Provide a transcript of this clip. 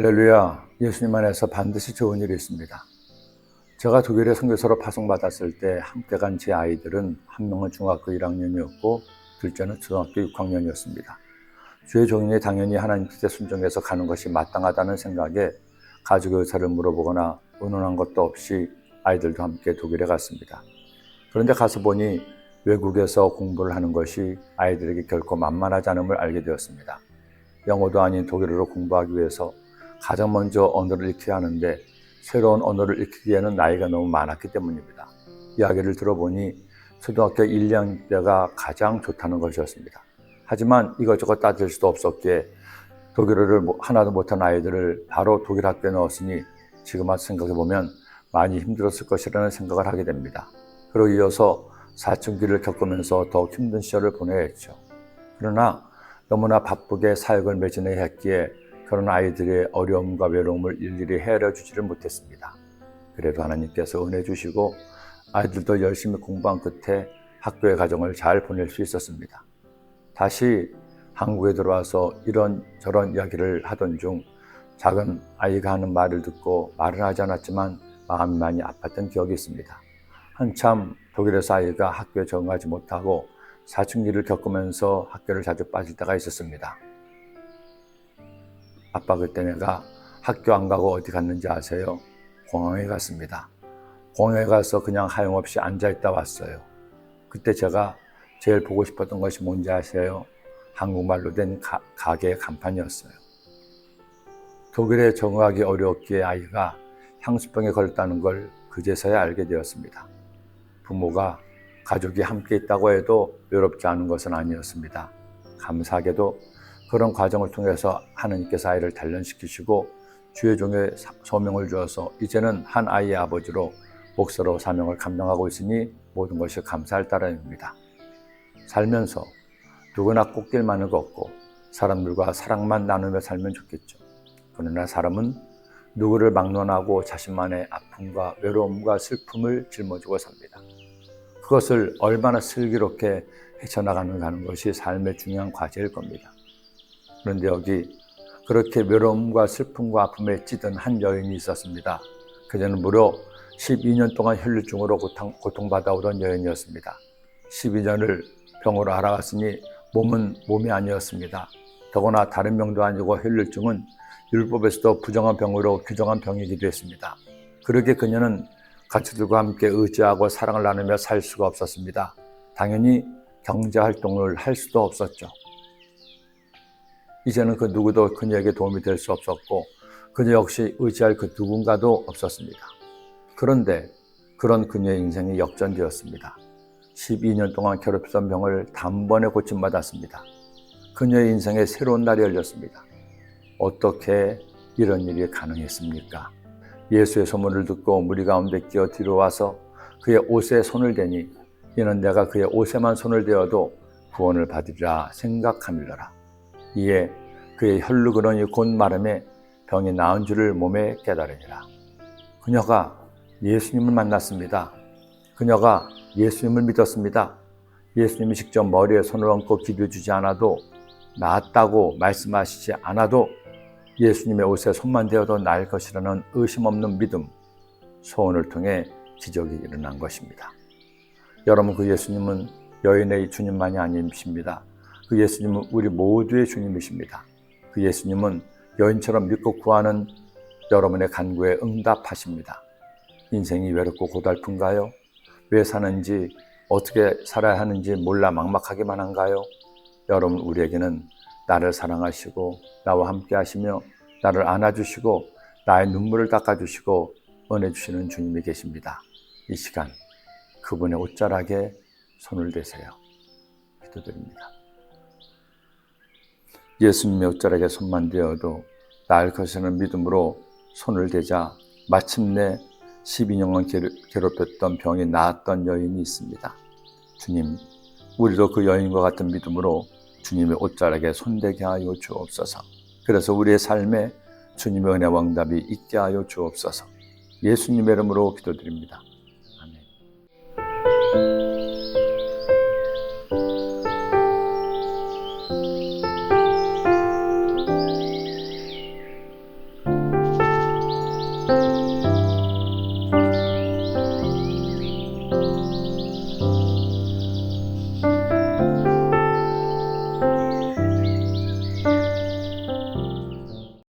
할렐루야, 예수님 안에서 반드시 좋은 일이 있습니다. 제가 독일에 선교사로 파송받았을 때 함께 간 제 아이들은 한 명은 중학교 1학년이었고 둘째는 초등학교 6학년이었습니다. 주의 종인이 당연히 하나님 뜻에 순종해서 가는 것이 마땅하다는 생각에 가족 의사를 물어보거나 의논한 것도 없이 아이들도 함께 독일에 갔습니다. 그런데 가서 보니 외국에서 공부를 하는 것이 아이들에게 결코 만만하지 않음을 알게 되었습니다. 영어도 아닌 독일어로 공부하기 위해서 가장 먼저 언어를 익혀야 하는데 새로운 언어를 익히기에는 나이가 너무 많았기 때문입니다. 이야기를 들어보니 초등학교 1, 2학년 때가 가장 좋다는 것이었습니다. 하지만 이것저것 따질 수도 없었기에 독일어를 하나도 못한 아이들을 바로 독일 학교에 넣었으니 지금 와서 생각해보면 많이 힘들었을 것이라는 생각을 하게 됩니다. 그리고 이어서 사춘기를 겪으면서 더욱 힘든 시절을 보내야 했죠. 그러나 너무나 바쁘게 사역을 매진해야 했기에 그런 아이들의 어려움과 외로움을 일일이 헤아려 주지를 못했습니다. 그래도 하나님께서 은혜 주시고 아이들도 열심히 공부한 끝에 학교의 과정을 잘 보낼 수 있었습니다. 다시 한국에 들어와서 이런저런 이야기를 하던 중 작은 아이가 하는 말을 듣고 말은 하지 않았지만 마음이 많이 아팠던 기억이 있습니다. 한참 독일에서 아이가 학교에 적응하지 못하고 사춘기를 겪으면서 학교를 자주 빠질 때가 있었습니다. 아빠, 그때 내가 학교 안 가고 어디 갔는지 아세요? 공항에 갔습니다. 공항에 가서 그냥 하염없이 앉아있다 왔어요. 그때 제가 제일 보고 싶었던 것이 뭔지 아세요? 한국말로 된 가게의 간판이었어요. 독일에 적응하기 어려웠기에 아이가 향수병에 걸렸다는 걸 그제서야 알게 되었습니다. 부모가 가족이 함께 있다고 해도 외롭지 않은 것은 아니었습니다. 감사하게도 그런 과정을 통해서 하나님께서 아이를 단련시키시고 주의 종의 소명을 주어서 이제는 한 아이의 아버지로 목사로 사명을 감당하고 있으니 모든 것이 감사할 따름입니다. 살면서 누구나 꽃길만을 걷고 사람들과 사랑만 나누며 살면 좋겠죠. 그러나 사람은 누구를 막론하고 자신만의 아픔과 외로움과 슬픔을 짊어지고 삽니다. 그것을 얼마나 슬기롭게 헤쳐나가는 것이 삶의 중요한 과제일 겁니다. 그런데 여기 그렇게 외로움과 슬픔과 아픔에 찌든 한 여인이 있었습니다. 그녀는 무려 12년 동안 혈류증으로 고통받아오던 여인이었습니다. 12년을 병으로 알아갔으니 몸은 몸이 아니었습니다. 더구나 다른 병도 아니고 혈류증은 율법에서도 부정한 병으로 규정한 병이기도 했습니다. 그러기에 그녀는 가족들과 함께 의지하고 사랑을 나누며 살 수가 없었습니다. 당연히 경제활동을 할 수도 없었죠. 이제는 그 누구도 그녀에게 도움이 될 수 없었고 그녀 역시 의지할 그 누군가도 없었습니다. 그런데 그런 그녀의 인생이 역전되었습니다. 12년 동안 괴롭히던 병을 단번에 고침받았습니다. 그녀의 인생에 새로운 날이 열렸습니다. 어떻게 이런 일이 가능했습니까? 예수의 소문을 듣고 무리 가운데 끼어 뒤로 와서 그의 옷에 손을 대니 이는 내가 그의 옷에만 손을 대어도 구원을 받으리라 생각함이더라. 이에 그의 혈루근원이 곧 마름에 병이 나은 줄을 몸에 깨달으니라. 그녀가 예수님을 만났습니다. 그녀가 예수님을 믿었습니다. 예수님이 직접 머리에 손을 얹고 기도해 주지 않아도, 나았다고 말씀하시지 않아도 예수님의 옷에 손만 대어도 나을 것이라는 의심 없는 믿음, 소원을 통해 기적이 일어난 것입니다. 여러분, 그 예수님은 여인의 주님만이 아니십니다. 그 예수님은 우리 모두의 주님이십니다. 그 예수님은 여인처럼 믿고 구하는 여러분의 간구에 응답하십니다. 인생이 외롭고 고달픈가요? 왜 사는지, 어떻게 살아야 하는지 몰라 막막하기만 한가요? 여러분, 우리에게는 나를 사랑하시고 나와 함께 하시며 나를 안아주시고 나의 눈물을 닦아주시고 은혜 주시는 주님이 계십니다. 이 시간 그분의 옷자락에 손을 대세요. 기도드립니다. 예수님의 옷자락에 손만 대어도 나을 것이라는 믿음으로 손을 대자 마침내 12년간 괴롭혔던 병이 나았던 여인이 있습니다. 주님, 우리도 그 여인과 같은 믿음으로 주님의 옷자락에 손대게 하여 주옵소서. 그래서 우리의 삶에 주님의 은혜와 응답이 있게 하여 주옵소서. 예수님의 이름으로 기도드립니다.